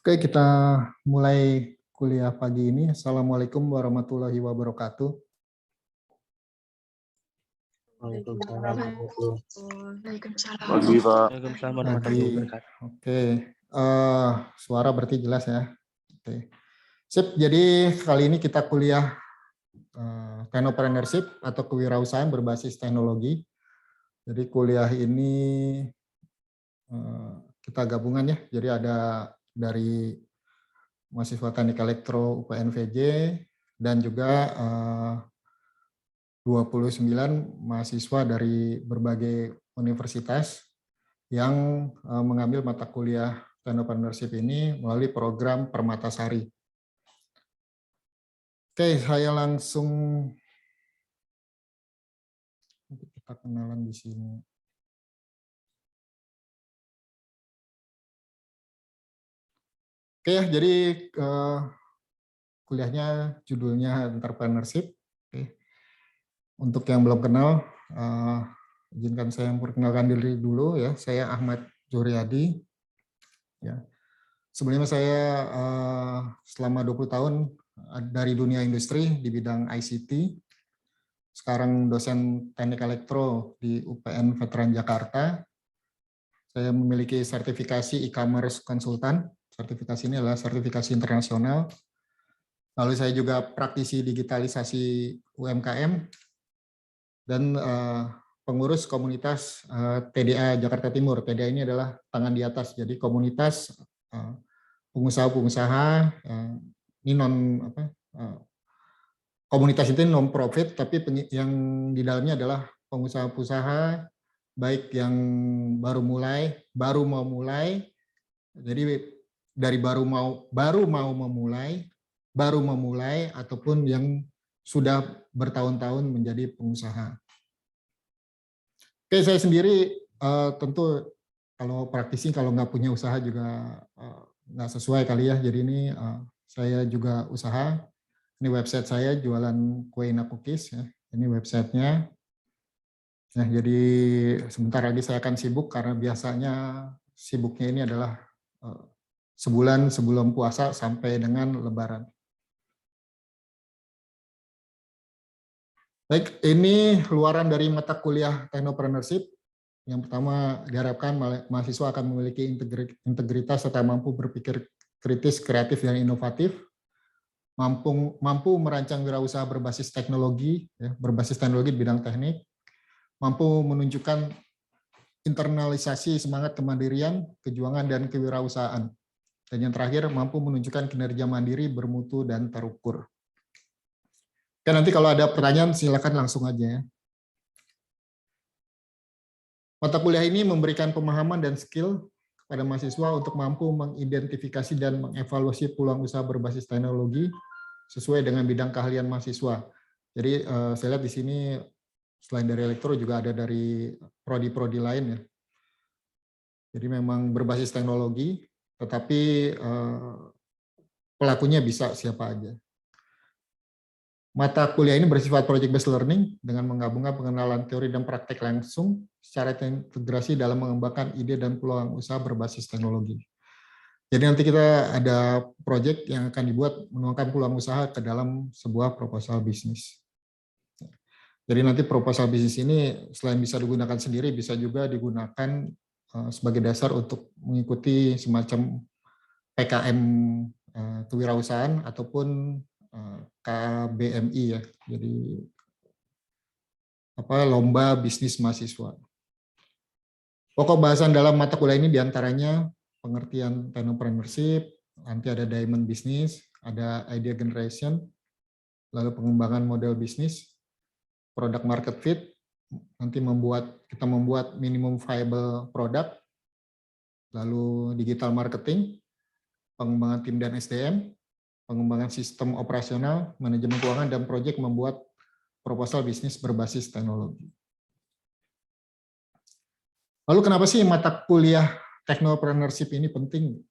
Oke, kita mulai kuliah pagi ini. Assalamualaikum warahmatullahi wabarakatuh. Waalaikumsalam. Waalaikumsalam. Pagi, Pak. Waalaikumsalam warahmatullahi Pagi. wabarakatuh. Oke, suara berarti jelas ya. Oke. Sip, jadi kali ini kita kuliah Technopreneurship atau kewirausahaan berbasis teknologi. Jadi kuliah ini kita gabungan ya. Jadi ada dari mahasiswa Teknik Elektro UPN-VJ dan juga 29 mahasiswa dari berbagai universitas yang mengambil mata kuliah Technopreneurship ini melalui program Permatasari. Oke, saya langsung kita kenalan di sini. Oke ya, jadi kuliahnya judulnya Entrepreneurship. Oke. Untuk yang belum kenal, izinkan saya memperkenalkan diri dulu ya. Saya Ahmad Zuhriadi. Ya. Sebelumnya saya selama 20 tahun dari dunia industri di bidang ICT. Sekarang dosen teknik elektro di UPN Veteran Jakarta. Saya memiliki sertifikasi e-commerce konsultan. Sertifikasi ini adalah sertifikasi internasional. Lalu saya juga praktisi digitalisasi UMKM dan pengurus komunitas TDA Jakarta Timur. TDA ini adalah tangan di atas, jadi komunitas pengusaha-pengusaha ini komunitas itu non profit, tapi yang di dalamnya adalah pengusaha-pengusaha baik yang baru mau mulai, jadi dari baru mau memulai ataupun yang sudah bertahun-tahun menjadi pengusaha. Oke, saya sendiri tentu kalau praktisi kalau nggak punya usaha juga nggak sesuai kali ya. Jadi ini saya juga usaha. Ini website saya jualan kue ina cookies ya. Ini websitenya. Nah, jadi sebentar lagi saya akan sibuk karena biasanya sibuknya ini adalah sebulan sebelum puasa sampai dengan Lebaran. Baik, ini luaran dari mata kuliah Technopreneurship. Yang pertama, diharapkan mahasiswa akan memiliki integritas serta mampu berpikir kritis, kreatif, dan inovatif, mampu merancang wirausaha berbasis teknologi, di bidang teknik, mampu menunjukkan internalisasi semangat kemandirian, kejuangan, dan kewirausahaan. Dan yang terakhir, mampu menunjukkan kinerja mandiri, bermutu, dan terukur. Oke, nanti kalau ada pertanyaan silakan langsung aja ya. Mata kuliah ini memberikan pemahaman dan skill kepada mahasiswa untuk mampu mengidentifikasi dan mengevaluasi peluang usaha berbasis teknologi sesuai dengan bidang keahlian mahasiswa. Jadi saya lihat di sini selain dari elektro juga ada dari prodi-prodi lain ya. Jadi memang berbasis teknologi, tetapi pelakunya bisa siapa aja. Mata kuliah ini bersifat project-based learning dengan menggabungkan pengenalan teori dan praktek langsung secara integrasi dalam mengembangkan ide dan peluang usaha berbasis teknologi. Jadi nanti kita ada project yang akan dibuat menuangkan peluang usaha ke dalam sebuah proposal bisnis. Jadi nanti proposal bisnis ini selain bisa digunakan sendiri, bisa juga digunakan sebagai dasar untuk mengikuti semacam PKM kewirausahaan ataupun KBMI ya, jadi lomba bisnis mahasiswa. Pokok bahasan dalam mata kuliah ini diantaranya pengertian Technopreneurship, nanti ada diamond business, ada idea generation, lalu pengembangan model bisnis, product market fit, nanti kita membuat minimum viable product, lalu digital marketing, pengembangan tim dan SDM, pengembangan sistem operasional, manajemen keuangan, dan proyek membuat proposal bisnis berbasis teknologi. Lalu kenapa sih mata kuliah Technopreneurship ini penting?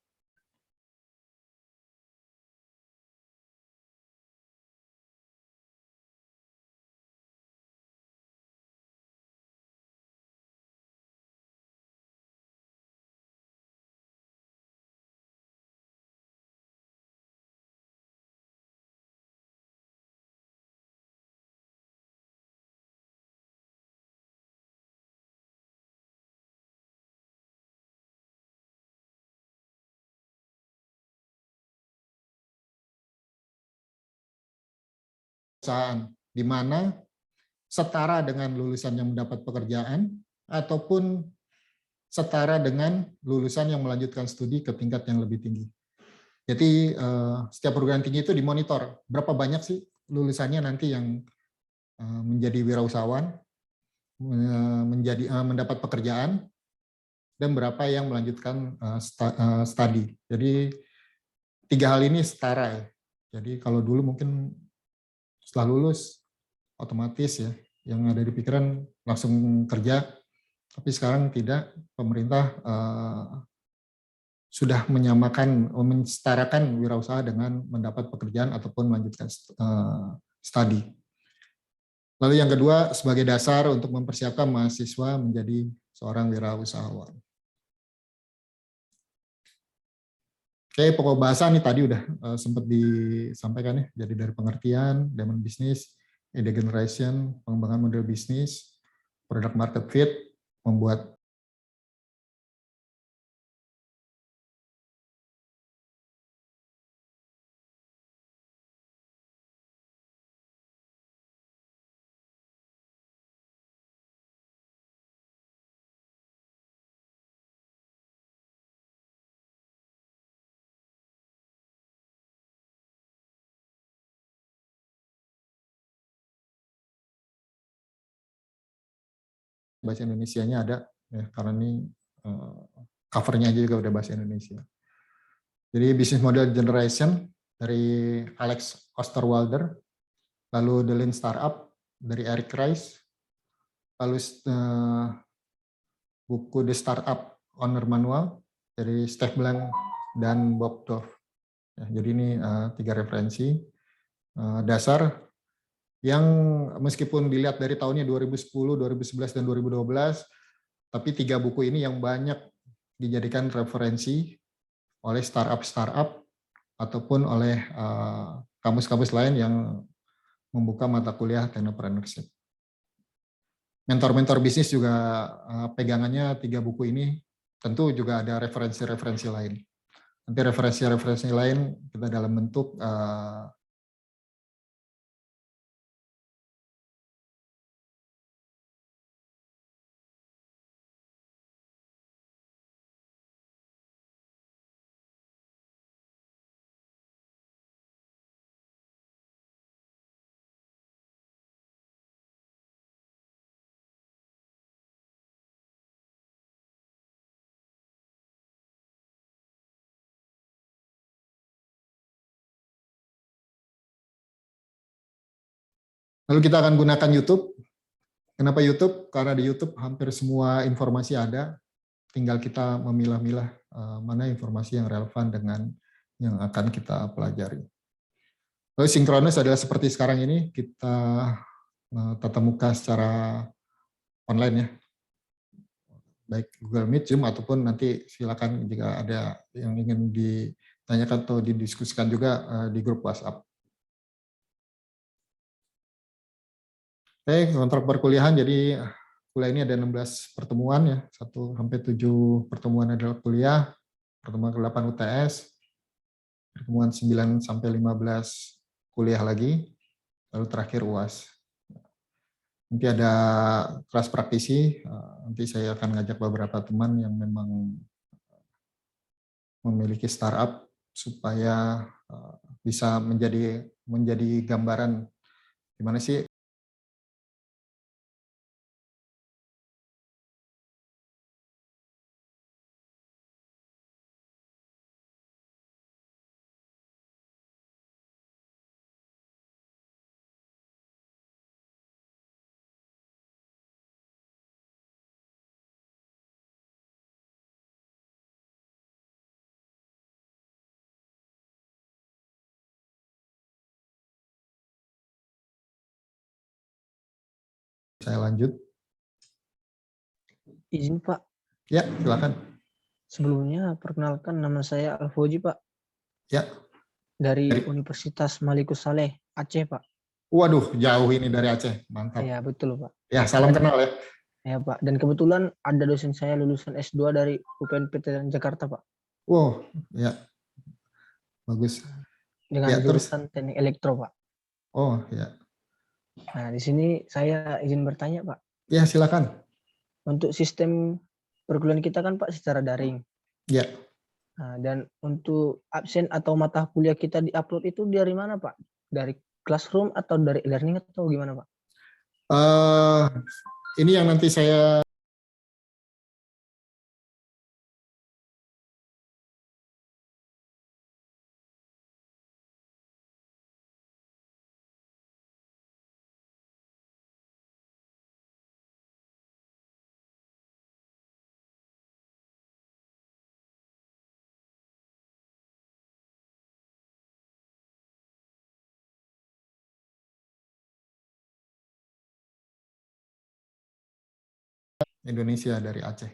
perusahaan, di mana setara dengan lulusan yang mendapat pekerjaan ataupun setara dengan lulusan yang melanjutkan studi ke tingkat yang lebih tinggi. Jadi setiap perguruan tinggi itu dimonitor berapa banyak sih lulusannya nanti yang menjadi wirausahawan, mendapat pekerjaan, dan berapa yang melanjutkan studi. Jadi 3 hal ini setara ya. Jadi kalau dulu mungkin setelah lulus otomatis ya yang ada di pikiran langsung kerja, tapi sekarang tidak. Pemerintah sudah menyamakan, mensetarakan wirausaha dengan mendapat pekerjaan ataupun melanjutkan studi. Lalu yang kedua, sebagai dasar untuk mempersiapkan mahasiswa menjadi seorang wirausahawan. Oke, pokok bahasa ini tadi udah sempat disampaikan ya. Jadi dari pengertian, demand bisnis, idea generation, pengembangan model bisnis, product market fit, membuat bahasa Indonesianya ada ya, karena ini covernya aja juga udah bahasa Indonesia. Jadi business model generation dari Alex Osterwalder, lalu The Lean Startup dari Eric Rice, lalu buku The Startup Owner Manual dari Steve Blank dan Bob Dove. Ya, jadi ini 3 referensi dasar yang meskipun dilihat dari tahunnya 2010, 2011, dan 2012, tapi 3 buku ini yang banyak dijadikan referensi oleh startup ataupun oleh kampus-kampus lain yang membuka mata kuliah entrepreneurship. Mentor-mentor bisnis juga pegangannya 3 buku ini, tentu juga ada referensi-referensi lain. Nanti referensi-referensi lain kita dalam bentuk lalu kita akan gunakan YouTube. Kenapa YouTube? Karena di YouTube hampir semua informasi ada, tinggal kita memilah-milah mana informasi yang relevan dengan yang akan kita pelajari. Lalu sinkronus adalah seperti sekarang ini, kita tatap muka secara online ya, baik Google Meet, Zoom, ataupun nanti silakan jika ada yang ingin ditanyakan atau didiskusikan juga di grup WhatsApp. Oke, kontrak perkuliahan, jadi kuliah ini ada 16 pertemuan ya, 1 sampai 7 pertemuan adalah kuliah, pertemuan ke-8 UTS, pertemuan 9 sampai 15 kuliah lagi, lalu terakhir UAS. Nanti ada kelas praktisi, nanti saya akan ngajak beberapa teman yang memang memiliki startup supaya bisa menjadi gambaran gimana sih saya lanjut. Izin Pak, Ya, silakan. sebelumnya perkenalkan nama saya Alfoji Pak. Ya. Dari Universitas Malikus Saleh, Aceh Pak. Waduh, jauh ini dari Aceh, mantap. Ya betul Pak. Ya, salam kenal ya. Ya Pak, dan kebetulan ada dosen saya lulusan S2 dari UPN Jakarta Pak. Wow, ya, bagus. Dengan ya, jurusan Teknik Elektro Pak. Oh ya, Nah, di sini saya izin bertanya, Pak. Ya, silakan. Untuk sistem perkuliahan kita kan, Pak, secara daring. Ya. Nah, dan untuk absen atau mata kuliah kita di-upload itu dari mana, Pak? Dari Classroom atau dari e-learning atau gimana, Pak? Eh, ini yang nanti saya Indonesia dari Aceh.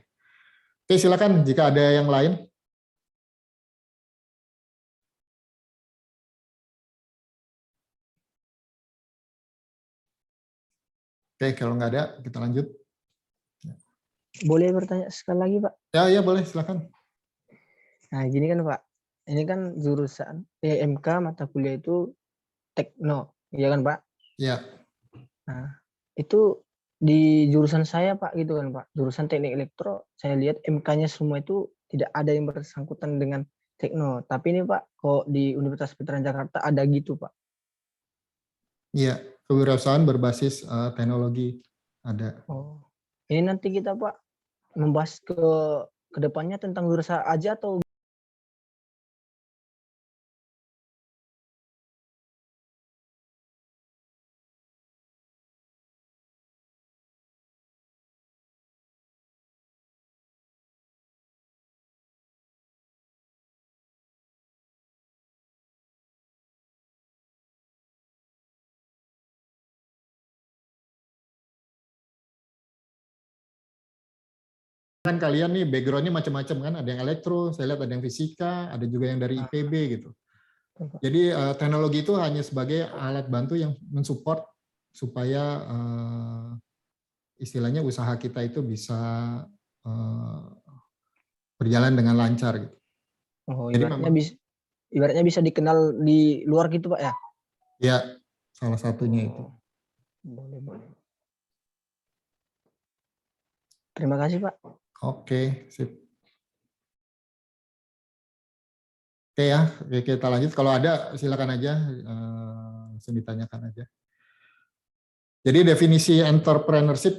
Oke, silakan jika ada yang lain. Oke, kalau nggak ada, kita lanjut. Boleh bertanya sekali lagi, Pak? Ya, boleh, silakan. Nah, gini kan, Pak. Ini kan jurusan EMK mata kuliah itu tekno, iya kan, Pak? Ya, Nah, itu di jurusan saya, Pak, gitu kan, Pak. Jurusan teknik elektro, saya lihat MK-nya semua itu tidak ada yang bersangkutan dengan tekno. Tapi ini, Pak, kok di Universitas Veteran Jakarta ada gitu, Pak. iya, kewirausahaan berbasis teknologi ada. Oh. Ini nanti kita, Pak, membahas ke depannya tentang jurusan aja atau Kan kalian nih background-nya macam-macam kan, ada yang elektro, saya lihat ada yang fisika, ada juga yang dari IPB gitu. Jadi teknologi itu hanya sebagai alat bantu yang mensupport supaya istilahnya usaha kita itu bisa eh, berjalan dengan lancar gitu. oh, Jadi memang ibaratnya bisa dikenal di luar gitu, Pak ya? ya salah satunya itu. Oh, boleh, boleh. Terima kasih, Pak. Oke, sip. Oke ya, oke, kita lanjut. Kalau ada silakan aja, langsung ditanyakan aja. Jadi definisi entrepreneurship,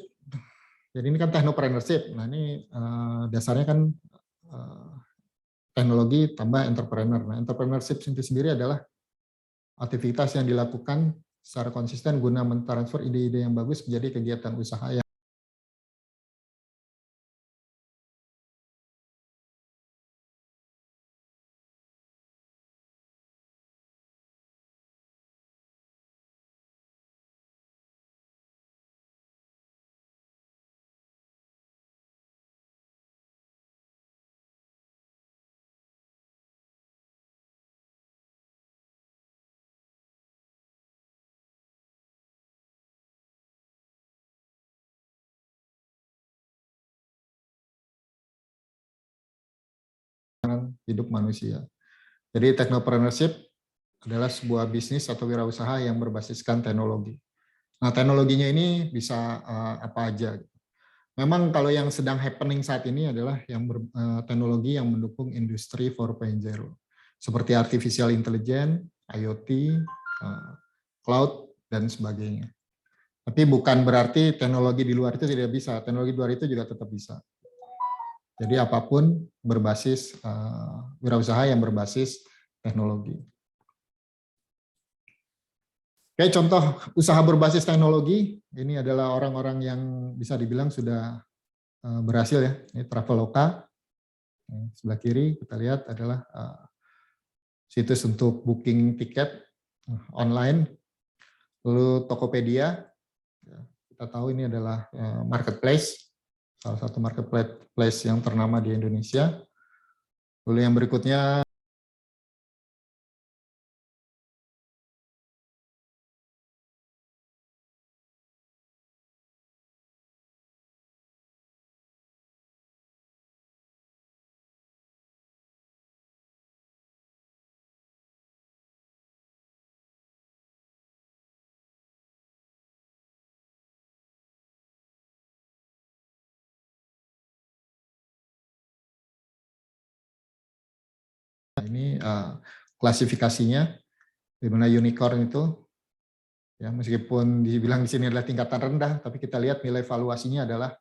jadi ini kan technopreneurship. Nah ini dasarnya kan eh, teknologi tambah entrepreneur. Nah entrepreneurship itu sendiri adalah aktivitas yang dilakukan secara konsisten guna mentransfer ide-ide yang bagus menjadi kegiatan usaha yang hidup manusia. Jadi technopreneurship adalah sebuah bisnis atau wirausaha yang berbasiskan teknologi. Nah, teknologinya ini bisa apa aja. Memang kalau yang sedang happening saat ini adalah yang teknologi yang mendukung industri 4.0 seperti artificial intelligence, IoT, cloud dan sebagainya. Tapi bukan berarti teknologi di luar itu tidak bisa. Teknologi di luar itu juga tetap bisa. Jadi apapun berbasis wirausaha yang berbasis teknologi. Oke, contoh usaha berbasis teknologi ini adalah orang-orang yang bisa dibilang sudah berhasil ya. Ini Traveloka. Sebelah kiri kita lihat adalah situs untuk booking tiket online. Lalu Tokopedia, kita tahu ini adalah marketplace, salah satu marketplace yang ternama di Indonesia. Lalu yang berikutnya Ini klasifikasinya, di mana unicorn itu, ya meskipun dibilang di sini adalah tingkatan rendah, tapi kita lihat nilai valuasinya adalah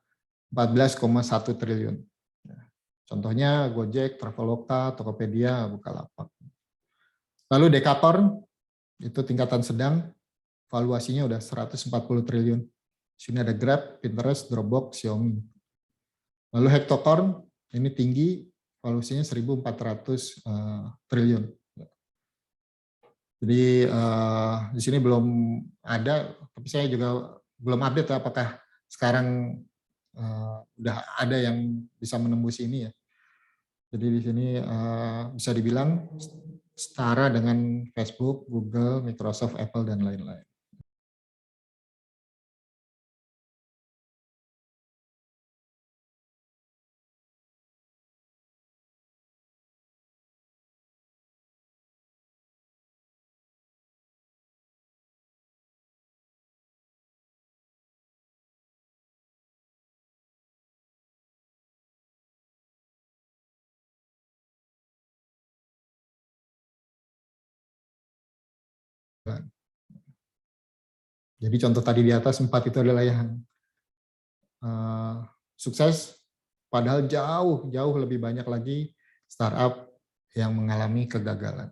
14,1 triliun. Contohnya Gojek, Traveloka, Tokopedia, Bukalapak. Lalu Dekakorn, itu tingkatan sedang, valuasinya udah 140 triliun. Sini ada Grab, Pinterest, Dropbox, Xiaomi. Lalu Hektokorn, ini tinggi, valuasinya 1.400 triliun. Jadi di sini belum ada, tapi saya juga belum update apakah sekarang udah ada yang bisa menembus ini ya. Jadi di sini bisa dibilang setara dengan Facebook, Google, Microsoft, Apple, dan lain-lain. Jadi contoh tadi di atas 4 itu adalah yang sukses, padahal jauh lebih banyak lagi startup yang mengalami kegagalan.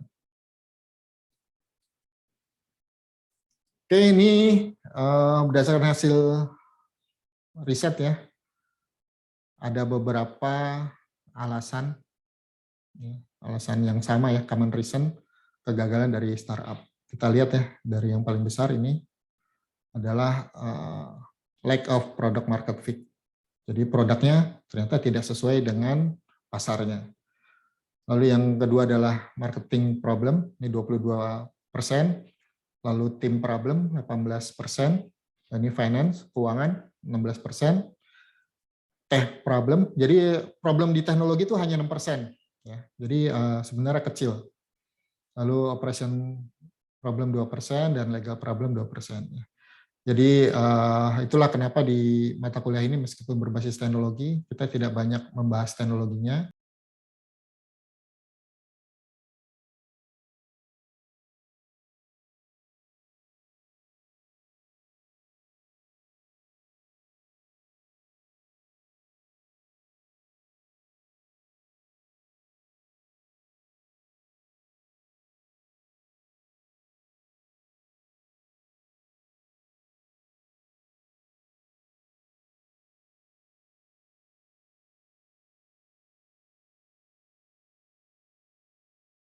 Oke, ini berdasarkan hasil riset ya, ada beberapa alasan yang sama ya, common reason kegagalan dari startup. Kita lihat ya, dari yang paling besar ini adalah lack of product market fit. Jadi produknya ternyata tidak sesuai dengan pasarnya. Lalu yang kedua adalah marketing problem, ini 22%. Lalu tim problem 18%. Ini finance, keuangan 16%. Tech problem, jadi problem di teknologi itu hanya 6%. Ya, jadi sebenarnya kecil. Lalu operation problem 2% dan legal problem 2%. Ya. Jadi itulah kenapa di mata kuliah ini meskipun berbasis teknologi, kita tidak banyak membahas teknologinya.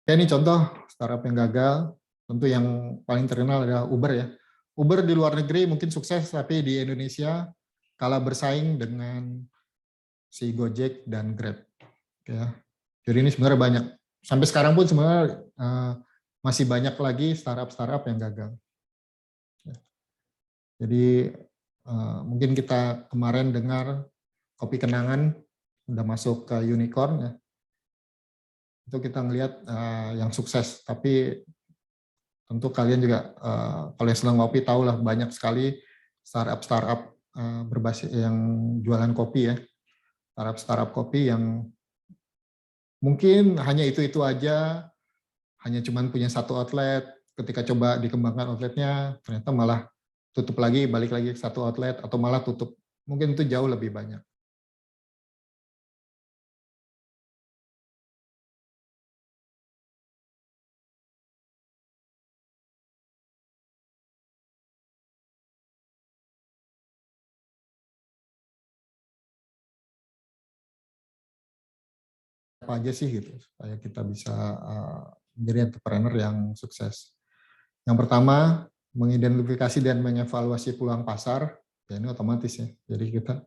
Ya, ini contoh startup yang gagal. Tentu yang paling terkenal adalah Uber ya. Uber di luar negeri mungkin sukses, tapi di Indonesia kalah bersaing dengan si Gojek dan Grab. Ya. Jadi ini sebenarnya banyak. Sampai sekarang pun sebenarnya masih banyak lagi startup yang gagal. Ya. Jadi mungkin kita kemarin dengar Kopi Kenangan udah masuk ke unicorn ya. Itu kita ngelihat yang sukses, tapi tentu kalian juga kalau yang senang ngopi tahu lah banyak sekali startup berbasis yang jualan kopi ya, startup kopi yang mungkin hanya itu aja, hanya cuman punya satu outlet. Ketika coba dikembangkan outletnya, ternyata malah tutup lagi, balik lagi ke satu outlet, atau malah tutup. Mungkin itu jauh lebih banyak. Apa aja sih gitu supaya kita bisa menjadi entrepreneur yang sukses. Yang pertama, mengidentifikasi dan mengevaluasi peluang pasar, ya ini otomatis ya. Jadi kita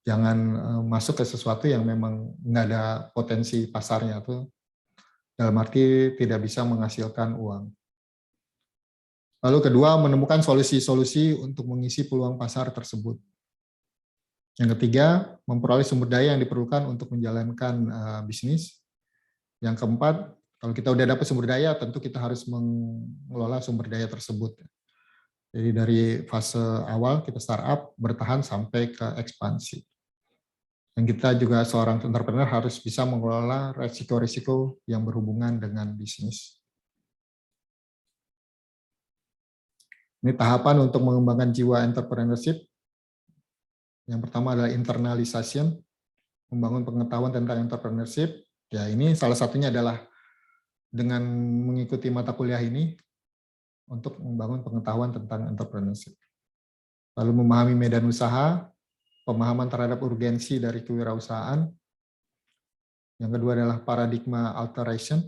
jangan masuk ke sesuatu yang memang nggak ada potensi pasarnya, tuh dalam arti tidak bisa menghasilkan uang. Lalu kedua, menemukan solusi-solusi untuk mengisi peluang pasar tersebut. Yang ketiga, memperoleh sumber daya yang diperlukan untuk menjalankan bisnis. Yang keempat, kalau kita udah dapat sumber daya, tentu kita harus mengelola sumber daya tersebut. Jadi dari fase awal kita startup, bertahan sampai ke ekspansi. Dan kita juga seorang entrepreneur harus bisa mengelola risiko-risiko yang berhubungan dengan bisnis. Ini tahapan untuk mengembangkan jiwa entrepreneurship. Yang pertama adalah internalization, membangun pengetahuan tentang entrepreneurship. Ya, ini salah satunya adalah dengan mengikuti mata kuliah ini untuk membangun pengetahuan tentang entrepreneurship. Lalu memahami medan usaha, pemahaman terhadap urgensi dari kewirausahaan. Yang kedua adalah paradigma alteration.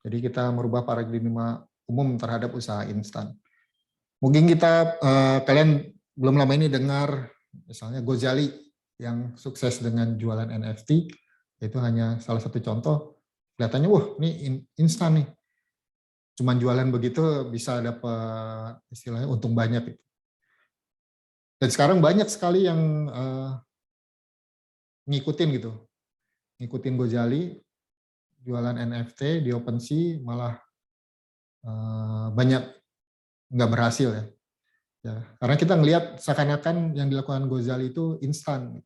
Jadi kita merubah paradigma umum terhadap usaha instan. Mungkin kalian belum lama ini dengar misalnya Gozali yang sukses dengan jualan NFT, itu hanya salah satu contoh. Kelihatannya, wah ini instan nih. Cuman jualan begitu bisa dapat istilahnya untung banyak. Dan sekarang banyak sekali yang ngikutin gitu. Ngikutin Gozali, jualan NFT di OpenSea malah banyak nggak berhasil ya. Karena kita ngelihat seakan-akan yang dilakukan Gozali itu instan.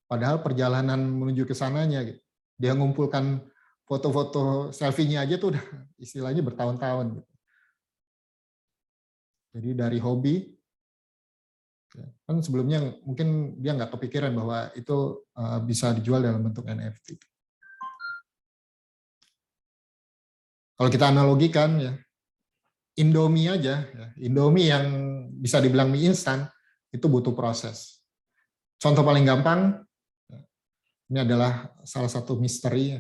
Padahal perjalanan menuju ke sananya gitu. Dia ngumpulkan foto-foto selfie-nya aja tuh udah istilahnya bertahun-tahun gitu. Jadi dari hobi, kan sebelumnya mungkin dia nggak kepikiran bahwa itu bisa dijual dalam bentuk NFT. Kalau kita analogikan ya, Indomie aja, ya, Indomie yang bisa dibilang mie instan itu butuh proses. Contoh paling gampang, ini adalah salah satu misteri.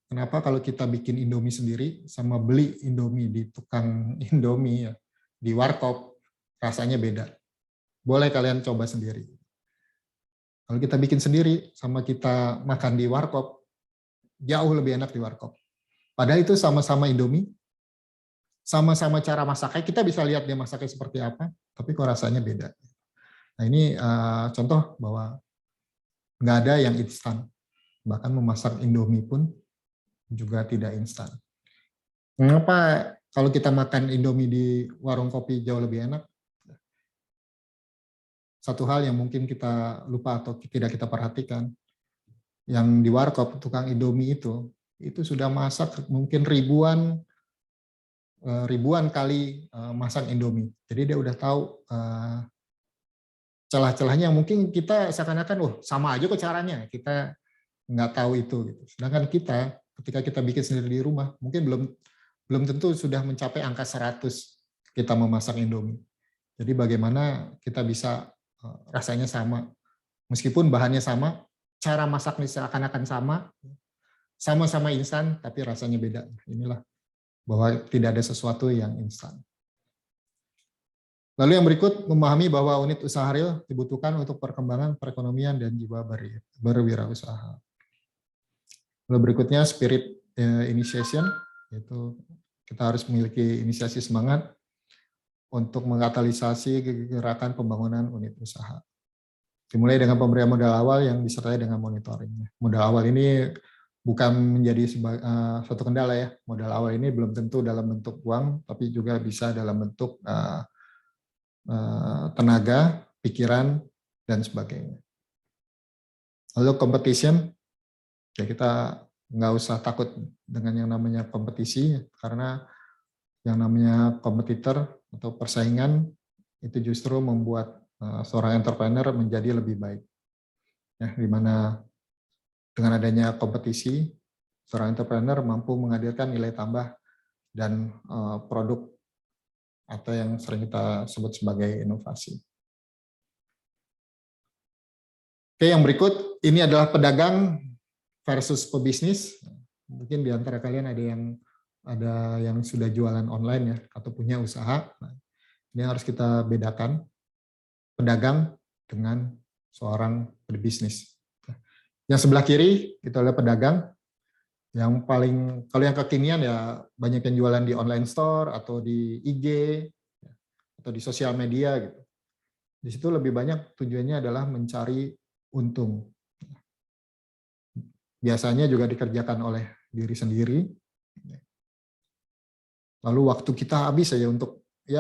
Kenapa kalau kita bikin Indomie sendiri sama beli Indomie di tukang Indomie ya, di warkop rasanya beda. Boleh kalian coba sendiri. Kalau kita bikin sendiri sama kita makan di warkop, jauh lebih enak di warkop. Padahal itu sama-sama Indomie, sama-sama cara masaknya, kita bisa lihat dia masaknya seperti apa, tapi kok rasanya beda. Nah ini contoh bahwa nggak ada yang instan. Bahkan memasak Indomie pun juga tidak instan. Mengapa kalau kita makan Indomie di warung kopi jauh lebih enak? Satu hal yang mungkin kita lupa atau tidak kita perhatikan, yang di warkop tukang Indomie itu sudah masak mungkin ribuan kali masak Indomie. Jadi dia udah tahu celah-celahnya. Mungkin kita seakan-akan, sama aja kok caranya. Kita nggak tahu itu. Gitu. Sedangkan kita, ketika kita bikin sendiri di rumah, mungkin belum tentu sudah mencapai angka 100 kita memasak Indomie. Jadi bagaimana kita bisa rasanya sama. Meskipun bahannya sama, cara masaknya seakan-akan sama-sama instan, tapi rasanya beda. Inilah bahwa tidak ada sesuatu yang instan. Lalu yang berikut, memahami bahwa unit usaha real dibutuhkan untuk perkembangan perekonomian dan jiwa berwirausaha. Lalu berikutnya, spirit initiation, yaitu kita harus memiliki inisiasi semangat untuk mengkatalisasi gerakan pembangunan unit usaha. Dimulai dengan pemberian modal awal yang disertai dengan monitoring. Modal awal ini bukan menjadi suatu kendala ya. Modal awal ini belum tentu dalam bentuk uang, tapi juga bisa dalam bentuk tenaga, pikiran, dan sebagainya. Lalu competition, ya kita nggak usah takut dengan yang namanya kompetisi, karena yang namanya kompetitor atau persaingan itu justru membuat seorang entrepreneur menjadi lebih baik. Ya, di mana dengan adanya kompetisi, seorang entrepreneur mampu menghadirkan nilai tambah dan produk atau yang sering kita sebut sebagai inovasi. Oke, yang berikut ini adalah pedagang versus pebisnis. Mungkin di antara kalian ada yang sudah jualan online ya atau punya usaha. Nah, ini harus kita bedakan pedagang dengan seorang pebisnis. Yang sebelah kiri itu adalah pedagang. Yang paling, kalau yang kekinian ya banyak yang jualan di online store atau di IG atau di sosial media gitu. Di situ lebih banyak tujuannya adalah mencari untung. Biasanya juga dikerjakan oleh diri sendiri. Lalu waktu kita habis saja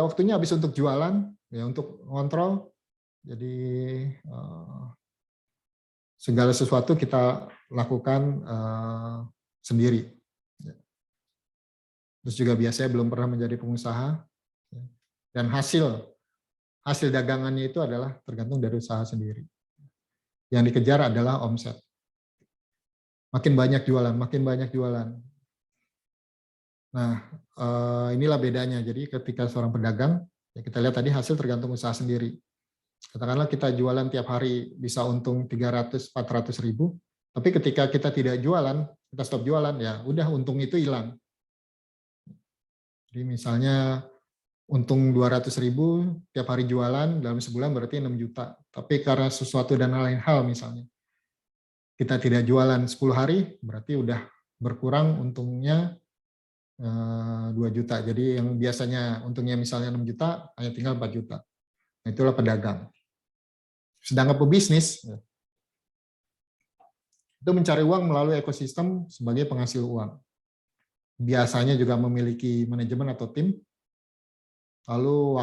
waktunya habis untuk jualan, ya untuk ngontrol. Jadi segala sesuatu kita lakukan sendiri. Terus juga biasanya belum pernah menjadi pengusaha, dan hasil dagangannya itu adalah tergantung dari usaha sendiri. Yang dikejar adalah omset. Makin banyak jualan. Nah, inilah bedanya. Jadi ketika seorang pedagang, ya kita lihat tadi hasil tergantung usaha sendiri. Katakanlah kita jualan tiap hari bisa untung 300-400 ribu, tapi ketika kita tidak jualan, kita stop jualan, ya udah untung itu hilang. Jadi misalnya untung 200 ribu tiap hari jualan, dalam sebulan berarti 6 juta. Tapi karena sesuatu dan lain hal misalnya, kita tidak jualan 10 hari, berarti udah berkurang untungnya 2 juta. Jadi yang biasanya untungnya misalnya 6 juta, hanya tinggal 4 juta. Nah, itulah pedagang. Sedangkan pebisnis, itu mencari uang melalui ekosistem sebagai penghasil uang. Biasanya juga memiliki manajemen atau tim. Lalu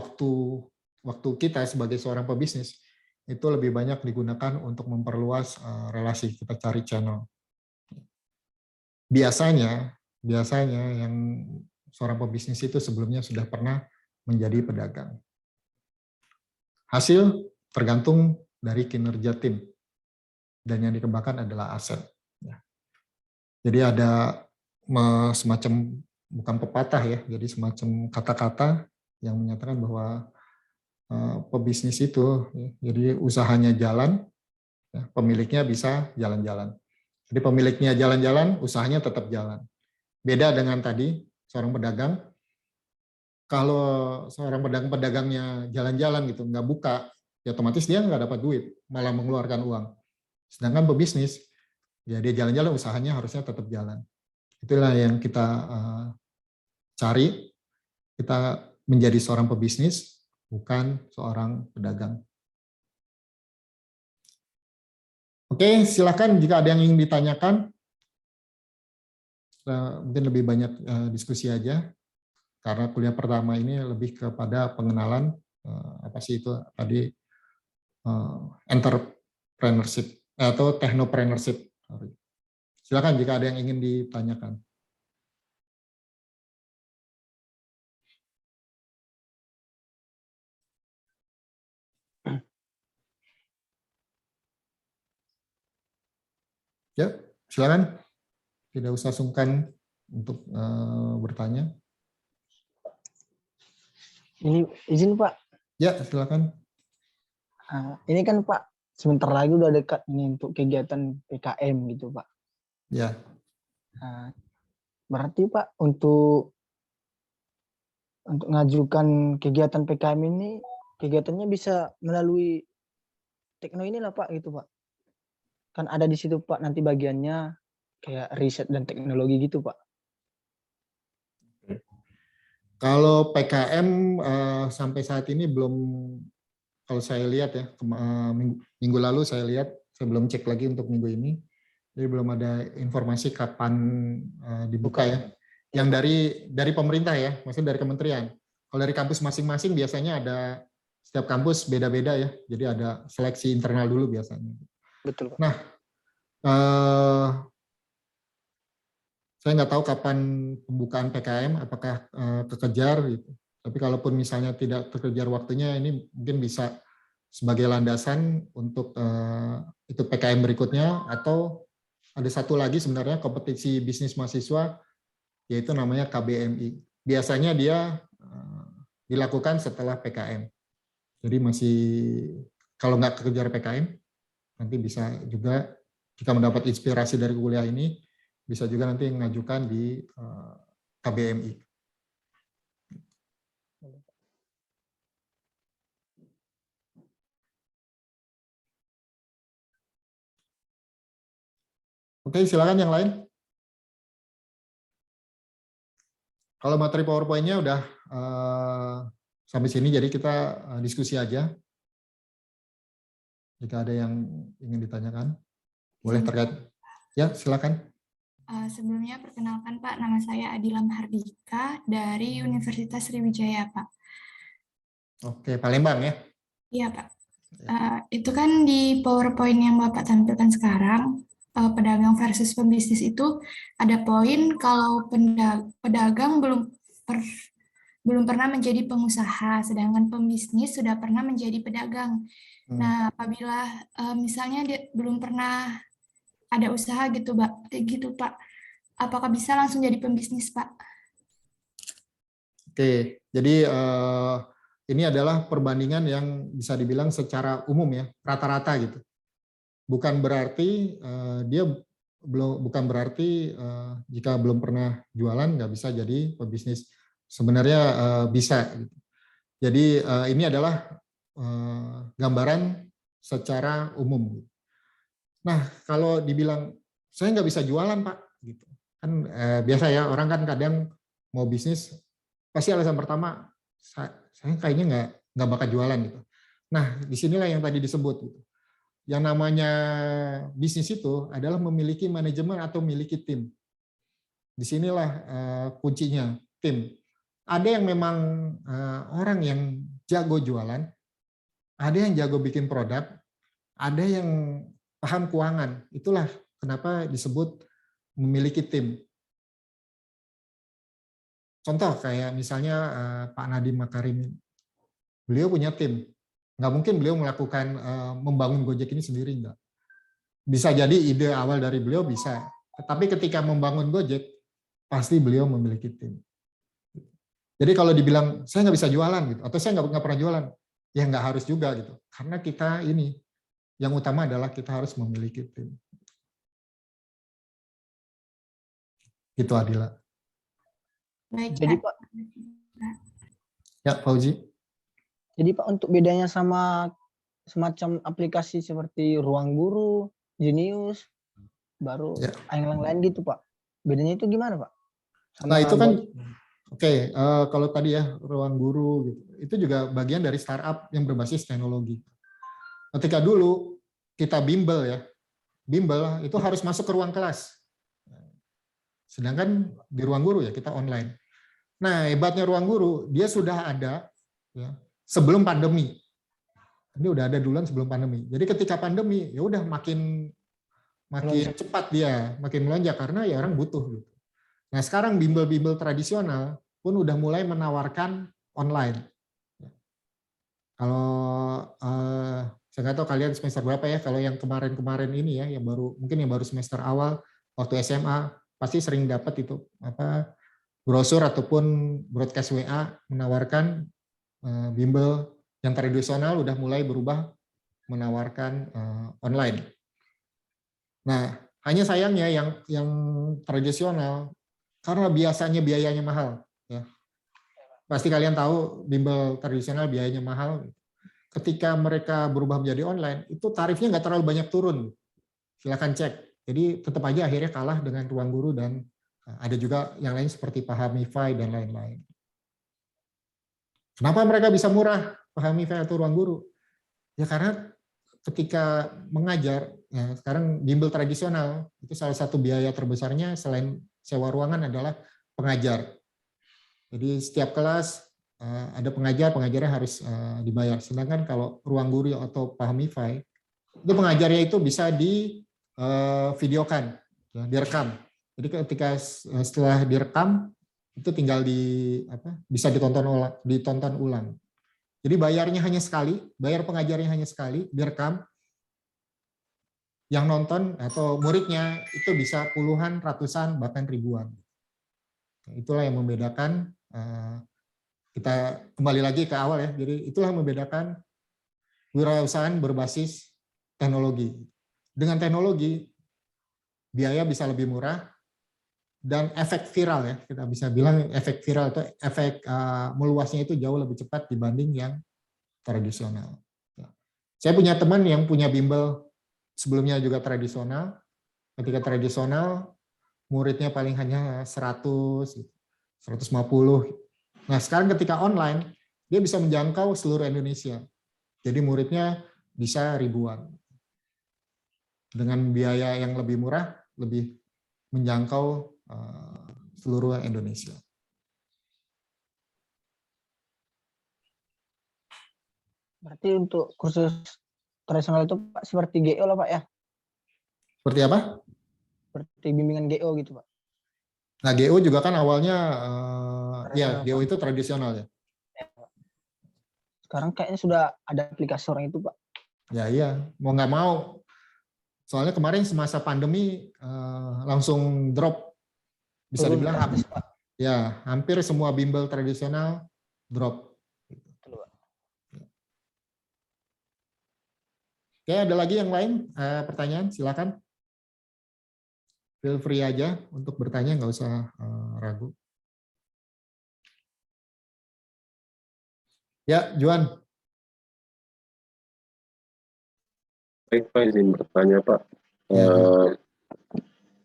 waktu kita sebagai seorang pebisnis, itu lebih banyak digunakan untuk memperluas relasi, kita cari channel. Biasanya yang seorang pebisnis itu sebelumnya sudah pernah menjadi pedagang. Hasil tergantung dari kinerja tim, dan yang dikembangkan adalah aset. Jadi ada semacam, bukan pepatah ya, jadi semacam kata-kata yang menyatakan bahwa pebisnis itu, jadi usahanya jalan, pemiliknya bisa jalan-jalan. Jadi pemiliknya jalan-jalan, usahanya tetap jalan. Beda dengan tadi, seorang pedagang, kalau seorang pedagangnya jalan-jalan gitu, nggak buka, ya otomatis dia nggak dapat duit, malah mengeluarkan uang. Sedangkan pebisnis, ya dia jalan-jalan, usahanya harusnya tetap jalan. Itulah yang kita cari, kita menjadi seorang pebisnis, bukan seorang pedagang. Oke, silakan jika ada yang ingin ditanyakan. Mungkin lebih banyak diskusi aja, karena kuliah pertama ini lebih kepada pengenalan, apa sih itu tadi, entrepreneurship atau technopreneurship. Silakan jika ada yang ingin ditanyakan. Ya, silakan. Tidak usah sungkan untuk bertanya. Ini izin Pak. Ya, silakan. Ini kan Pak, sebentar lagi udah dekat nih untuk kegiatan PKM gitu Pak. Ya. Berarti Pak untuk mengajukan kegiatan PKM ini, kegiatannya bisa melalui Tekno inilah Pak gitu Pak. Kan ada di situ Pak nanti bagiannya kayak riset dan teknologi gitu Pak. Kalau PKM sampai saat ini belum, kalau saya lihat ya, minggu lalu saya lihat, saya belum cek lagi untuk minggu ini, jadi belum ada informasi kapan dibuka ya. Yang dari pemerintah ya, maksudnya dari kementerian. Kalau dari kampus masing-masing biasanya ada, setiap kampus beda-beda ya, jadi ada seleksi internal dulu biasanya. Betul Pak. Nah, saya nggak tahu kapan pembukaan PKM, apakah kekejar gitu. Tapi kalaupun misalnya tidak terkejar waktunya, ini mungkin bisa sebagai landasan untuk ikut PKM berikutnya, atau ada satu lagi sebenarnya kompetisi bisnis mahasiswa, yaitu namanya KBMI. Biasanya dia dilakukan setelah PKM. Jadi masih, kalau nggak kekejar PKM, nanti bisa juga jika mendapat inspirasi dari kuliah ini, bisa juga nanti mengajukan di KBMI. Oke, silakan yang lain. Kalau materi PowerPoint-nya udah sampai sini, jadi kita diskusi aja. Jika ada yang ingin ditanyakan, boleh terkait. Ya, silakan. Sebelumnya perkenalkan Pak, nama saya Adila Mahardika dari Universitas Sriwijaya Pak. Oke, Palembang ya? Iya Pak. Itu kan di PowerPoint yang Bapak tampilkan sekarang, pedagang versus pembisnis itu ada poin kalau pedagang belum pernah menjadi pengusaha, sedangkan pembisnis sudah pernah menjadi pedagang. Hmm. Nah, apabila misalnya dia belum pernah ada usaha gitu, Pak, apakah bisa langsung jadi pembisnis, Pak? Oke, jadi ini adalah perbandingan yang bisa dibilang secara umum ya, rata-rata gitu. Bukan berarti bukan berarti jika belum pernah jualan nggak bisa jadi pebisnis. Sebenarnya bisa. Gitu. Jadi ini adalah gambaran secara umum. Nah, kalau dibilang saya nggak bisa jualan Pak, gitu kan biasa ya orang kan kadang mau bisnis pasti alasan pertama saya kayaknya nggak bakal jualan gitu. Nah, disinilah yang tadi disebut gitu. Yang namanya bisnis itu adalah memiliki manajemen atau memiliki tim. Disinilah kuncinya, tim. Ada yang memang orang yang jago jualan, ada yang jago bikin produk, ada yang paham keuangan. Itulah kenapa disebut memiliki tim. Contoh kayak misalnya Pak Nadiem Makarim, beliau punya tim. Nggak mungkin beliau melakukan membangun Gojek ini sendiri, nggak. Bisa jadi ide awal dari beliau bisa, tetapi ketika membangun Gojek, pasti beliau memiliki tim. Jadi kalau dibilang saya nggak bisa jualan gitu, atau saya nggak pernah jualan, ya nggak harus juga gitu. Karena kita ini, yang utama adalah kita harus memiliki tim. Gitu Adila. Baik, Jadi Pak. Pak, Ya Fauzi. jadi Pak untuk bedanya sama semacam aplikasi seperti Ruang Guru, Genius, baru Ya. yang lain gitu Pak. Bedanya itu gimana Pak? Nah Sama itu kan oke, kalau tadi ya Ruang Guru gitu, itu juga bagian dari startup yang berbasis teknologi. Ketika dulu kita bimbel ya, bimbel itu harus masuk ke ruang kelas. Sedangkan di Ruang Guru ya kita online. Nah hebatnya Ruang Guru dia sudah ada ya, sebelum pandemi. Ini udah ada duluan sebelum pandemi. Jadi ketika pandemi ya udah makin cepat dia, makin melonjak karena ya orang butuh gitu. Nah sekarang bimbel-bimbel tradisional pun udah mulai menawarkan online. Kalau saya nggak tahu kalian semester berapa ya, kalau yang kemarin-kemarin ini ya, yang baru mungkin yang baru semester awal waktu SMA pasti sering dapat itu apa brosur ataupun broadcast WA menawarkan bimbel yang tradisional udah mulai berubah menawarkan online. Nah, hanya sayangnya yang tradisional karena biasanya biayanya mahal ya. Pasti kalian tahu bimbel tradisional biayanya mahal. Ketika mereka berubah menjadi online, itu tarifnya nggak terlalu banyak turun. Silakan cek. Jadi tetap aja akhirnya kalah dengan Ruang Guru dan ada juga yang lain seperti Pahamify dan lain-lain. Kenapa mereka bisa murah Pahamify atau Ruang Guru? Ya karena ketika mengajar, ya sekarang bimbel tradisional itu salah satu biaya terbesarnya selain sewa ruangan adalah pengajar. Jadi setiap kelas ada pengajarnya harus dibayar. Sedangkan kalau Ruang Guru atau Pahamify, itu pengajarnya itu bisa di videokan, ya, direkam. Jadi ketika setelah direkam itu tinggal bisa ditonton ulang. Jadi bayarnya hanya sekali, bayar pengajarnya hanya sekali, direkam. Yang nonton atau muridnya itu bisa puluhan, ratusan, bahkan ribuan. Itulah yang membedakan. Kita kembali lagi ke awal ya. Jadi itulah yang membedakan wirausahaan berbasis teknologi. Dengan teknologi biaya bisa lebih murah dan efek viral ya, kita bisa bilang efek viral atau efek meluasnya itu jauh lebih cepat dibanding yang tradisional. Saya punya teman yang punya bimbel sebelumnya juga tradisional. Ketika tradisional muridnya paling hanya 100, 150. Nah sekarang ketika online dia bisa menjangkau seluruh Indonesia. Jadi muridnya bisa ribuan. Dengan biaya yang lebih murah, lebih menjangkau seluruh Indonesia. Berarti untuk kursus tradisional itu Pak seperti GO lah Pak ya, Seperti apa? seperti bimbingan GO gitu Pak. Nah, GO juga kan awalnya, ya Tradisional, GO Pak. itu tradisional ya. Sekarang kayaknya sudah ada aplikasi orang itu Pak. Ya iya, mau nggak mau. Soalnya kemarin semasa pandemi langsung drop, bisa Turun dibilang drastis Pak. ya hampir semua bimbel tradisional drop. Betul, Pak. Oke, ada lagi yang lain pertanyaan? Silakan. Feel free aja untuk bertanya, nggak usah ragu. Ya, Juan. Baik, Pak, izin bertanya, Pak. Ya, Juan.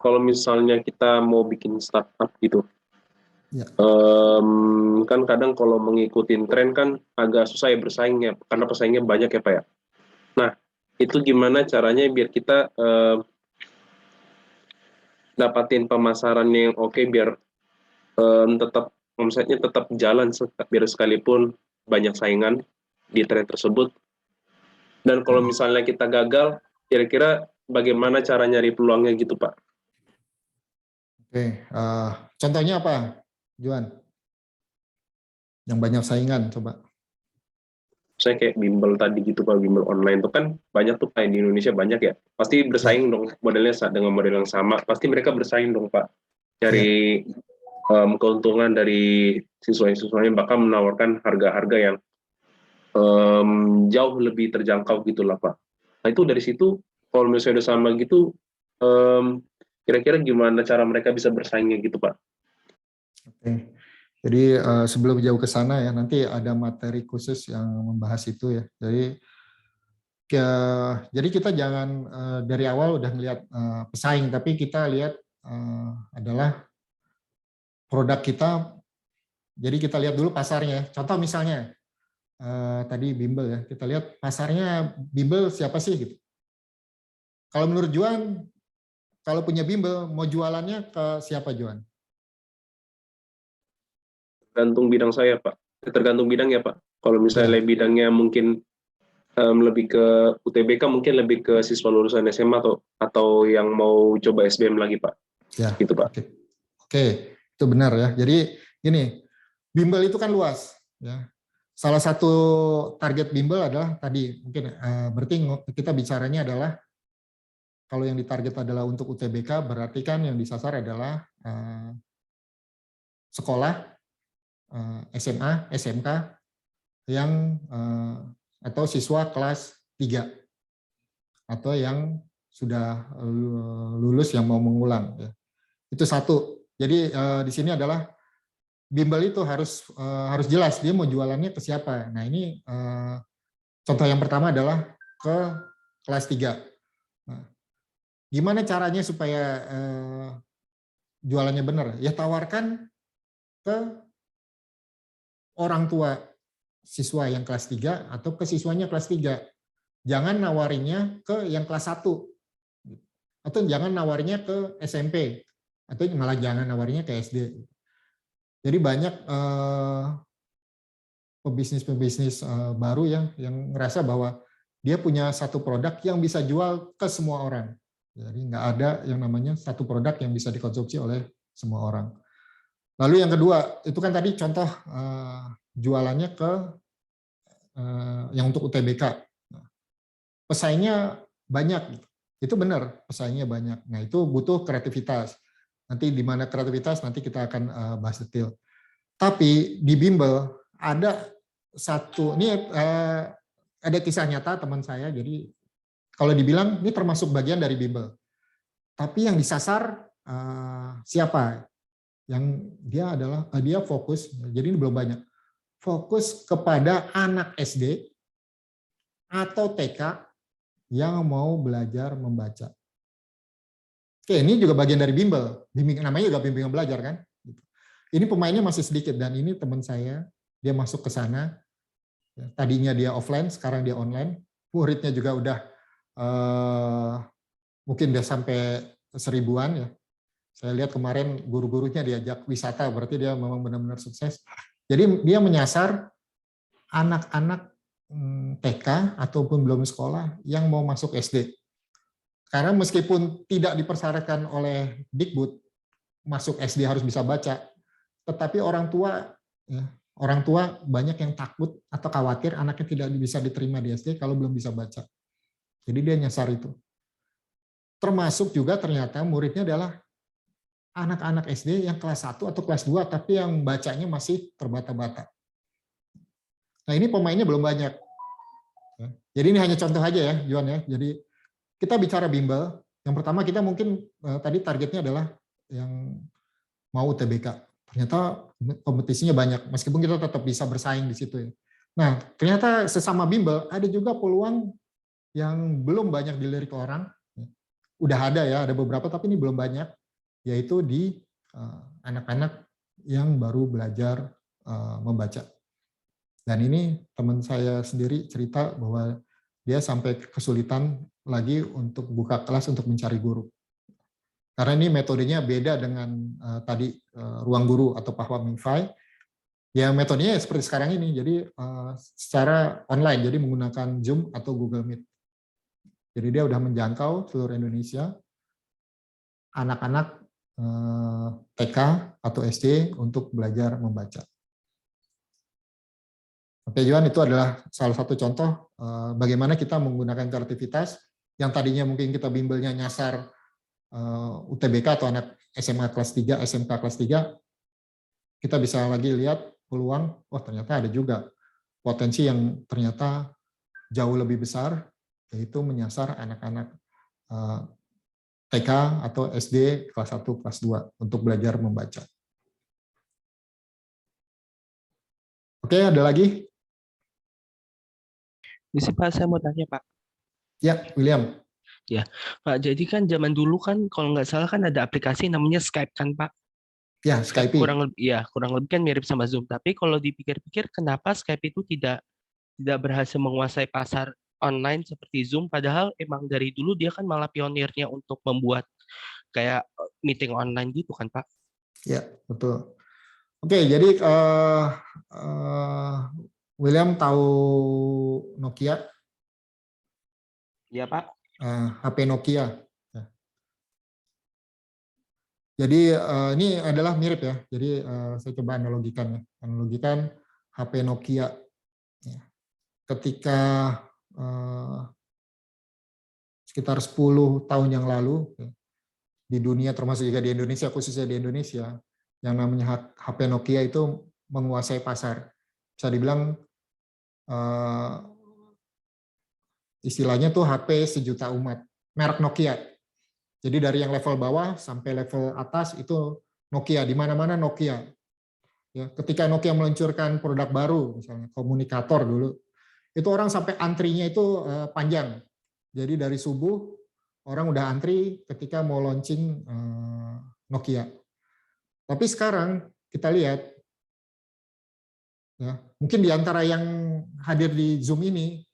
Kalau misalnya kita mau bikin startup gitu, Ya. Kan kadang kalau mengikuti tren kan agak susah ya bersaingnya, karena pesaingnya banyak ya, Pak ya. Nah, itu gimana caranya biar kita dapatin pemasaran yang oke, biar tetap omsetnya tetap jalan, biar sekalipun banyak saingan di tren tersebut. Dan kalau misalnya kita gagal, kira-kira bagaimana cara nyari peluangnya gitu, Pak? Oke, contohnya apa, Juan? Yang banyak saingan, coba. Saya kayak bimbel tadi gitu, Pak, bimbel online itu kan banyak tuh, Pak, di Indonesia banyak ya. Pasti bersaing dong modelnya dengan model yang sama. Pasti mereka bersaing dong, Pak. Cari keuntungan dari siswa-siswanya, bahkan menawarkan harga-harga yang jauh lebih terjangkau gitulah, Pak. Nah itu dari situ, kalau misalnya udah sama gitu, kira-kira gimana cara mereka bisa bersaingnya gitu, Pak? Oke. Jadi sebelum jauh ke sana ya, nanti ada materi khusus yang membahas itu ya. Jadi kita jangan dari awal udah ngelihat pesaing, tapi kita lihat adalah produk kita. Jadi kita lihat dulu pasarnya. Contoh misalnya tadi bimbel ya, kita lihat pasarnya bimbel siapa sih gitu. Kalau menurut Juan, kalau punya bimbel mau jualannya ke siapa, Juan? Tergantung bidang saya, Pak. Tergantung bidang ya, Pak. Kalau misalnya bidangnya mungkin lebih ke UTBK, mungkin lebih ke siswa lulusan SMA atau yang mau coba SBM lagi, Pak. Ya, gitu, Pak. Oke, itu benar ya. Jadi gini, bimbel itu kan luas. Ya. Salah satu target bimbel adalah tadi mungkin berarti kita bicaranya adalah kalau yang ditarget adalah untuk UTBK, berarti kan yang disasar adalah sekolah SMA, SMK yang atau siswa kelas 3 atau yang sudah lulus yang mau mengulang ya. Itu satu. Jadi di sini adalah bimbel itu harus jelas dia mau jualannya ke siapa. Nah, ini contoh yang pertama adalah ke kelas 3. Nah, gimana caranya supaya jualannya benar? Ya tawarkan ke orang tua siswa yang kelas 3 atau ke siswanya kelas 3. Jangan nawarinnya ke yang kelas 1. Atau jangan nawarinnya ke SMP. Atau malah jangan nawarinnya ke SD. Jadi banyak pebisnis baru ya yang ngerasa bahwa dia punya satu produk yang bisa jual ke semua orang. Jadi nggak ada yang namanya satu produk yang bisa dikonsumsi oleh semua orang. Lalu yang kedua, itu kan tadi contoh jualannya ke yang untuk UTBK. Pesaingnya banyak, itu benar pesaingnya banyak. Nah itu butuh kreativitas. Nanti di mana kreativitas nanti kita akan bahas detail. Tapi di bimbel ada satu, ini ada kisah nyata teman saya. Jadi kalau dibilang ini termasuk bagian dari bimbel. Tapi yang disasar siapa? Yang dia fokus, jadi ini belum banyak, fokus kepada anak SD atau TK yang mau belajar membaca. Oke, ini juga bagian dari bimbel, namanya juga bimbingan belajar kan. Ini pemainnya masih sedikit dan ini teman saya, dia masuk ke sana, tadinya dia offline, sekarang dia online, muridnya juga udah mungkin dia sampai 1000-an ya. Saya lihat kemarin guru-gurunya diajak wisata, berarti dia memang benar-benar sukses. Jadi dia menyasar anak-anak TK ataupun belum sekolah yang mau masuk SD. Karena meskipun tidak dipersyaratkan oleh Dikbud masuk SD harus bisa baca, tetapi orang tua banyak yang takut atau khawatir anaknya tidak bisa diterima di SD kalau belum bisa baca. Jadi dia nyasar itu. Termasuk juga ternyata muridnya adalah anak-anak SD yang kelas 1 atau kelas 2 tapi yang bacanya masih terbata-bata. Nah, ini pemainnya belum banyak. Jadi ini hanya contoh aja ya, Juan ya. Jadi kita bicara bimbel, yang pertama kita mungkin tadi targetnya adalah yang mau UTBK. Ternyata kompetisinya banyak, meskipun kita tetap bisa bersaing di situ ya. Nah, ternyata sesama bimbel ada juga peluang yang belum banyak dilirik orang. Udah ada ya, ada beberapa tapi ini belum banyak, yaitu di anak-anak yang baru belajar membaca. Dan ini teman saya sendiri cerita bahwa dia sampai kesulitan lagi untuk buka kelas untuk mencari guru. Karena ini metodenya beda dengan tadi ruang guru atau Pahwa Mify. Ya metodenya seperti sekarang ini, jadi secara online, jadi menggunakan Zoom atau Google Meet. Jadi dia udah menjangkau seluruh Indonesia, anak-anak TK atau SD untuk belajar membaca. Oke Juan, itu adalah salah satu contoh bagaimana kita menggunakan kreativitas yang tadinya mungkin kita bimbelnya nyasar UTBK atau anak SMA kelas 3, SMK kelas 3, kita bisa lagi lihat peluang, wah ternyata ada juga potensi yang ternyata jauh lebih besar, yaitu menyasar anak-anak TK atau SD kelas 1, kelas 2 untuk belajar membaca. Oke, ada lagi? Bisa Pak, saya mau tanya Pak. Ya, William. Ya, Pak. Jadi kan zaman dulu kan, kalau nggak salah kan ada aplikasi namanya Skype kan Pak. Ya, Skype. Kurang lebih kan mirip sama Zoom. Tapi kalau dipikir-pikir, kenapa Skype itu tidak berhasil menguasai pasar online seperti Zoom? Padahal emang dari dulu dia kan malah pionirnya untuk membuat kayak meeting online gitu kan Pak? Ya, betul. Oke, jadi William tahu Nokia? Iya Pak. HP Nokia. Jadi ini adalah mirip ya. Jadi saya coba analogikan ya. Analogikan HP Nokia. Ketika sekitar 10 tahun yang lalu di dunia termasuk juga di Indonesia, khususnya di Indonesia, yang namanya HP Nokia itu menguasai pasar. Bisa dibilang istilahnya tuh HP sejuta umat, merek Nokia. Jadi dari yang level bawah sampai level atas itu Nokia, di mana-mana Nokia. Ya, ketika Nokia meluncurkan produk baru, misalnya komunikator dulu, itu orang sampai antrinya itu panjang. Jadi dari subuh orang udah antri ketika mau launching Nokia. Tapi sekarang kita lihat, ya, mungkin di antara yang hadir di Zoom ini,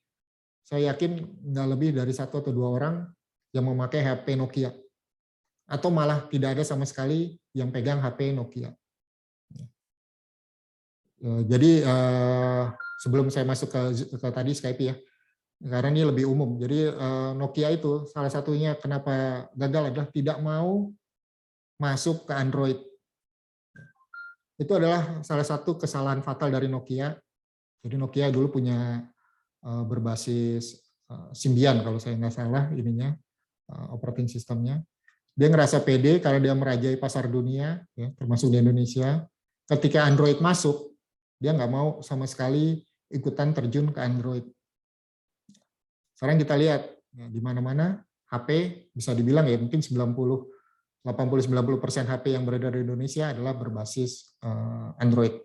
saya yakin nggak lebih dari 1 atau 2 orang yang memakai HP Nokia. Atau malah tidak ada sama sekali yang pegang HP Nokia. Jadi sebelum saya masuk ke tadi Skype ya, karena ini lebih umum. Jadi Nokia itu salah satunya kenapa gagal adalah tidak mau masuk ke Android. Itu adalah salah satu kesalahan fatal dari Nokia. Jadi Nokia dulu punya berbasis Symbian kalau saya nggak salah ininya operating sistemnya. Dia ngerasa pede karena dia merajai pasar dunia, ya, termasuk di Indonesia. Ketika Android masuk, dia nggak mau sama sekali ikutan terjun ke Android. Sekarang kita lihat ya, di mana-mana HP bisa dibilang ya mungkin 80-90% HP yang beredar di Indonesia adalah berbasis Android.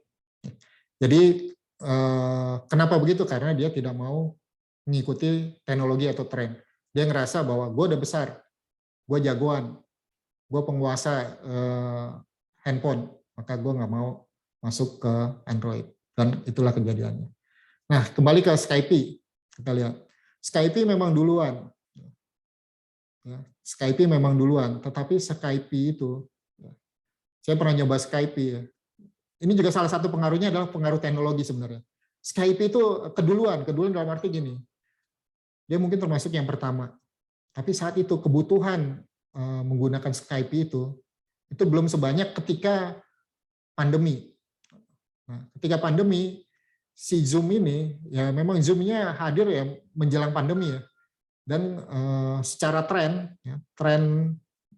Jadi kenapa begitu? Karena dia tidak mau mengikuti teknologi atau tren. Dia ngerasa bahwa gue udah besar, gue jagoan, gue penguasa handphone, maka gue nggak mau masuk ke Android. Dan itulah kejadiannya. Nah, kembali ke Skype, kita lihat. Skype memang duluan. Skype memang duluan, tetapi Skype itu, saya pernah nyoba Skype ya. Ini juga salah satu pengaruhnya adalah pengaruh teknologi sebenarnya. Skype itu keduluan dalam arti gini, dia mungkin termasuk yang pertama. Tapi saat itu kebutuhan menggunakan Skype itu belum sebanyak ketika pandemi. Nah, ketika pandemi, si Zoom ini, ya memang Zoom-nya hadir ya menjelang pandemi ya. Dan secara tren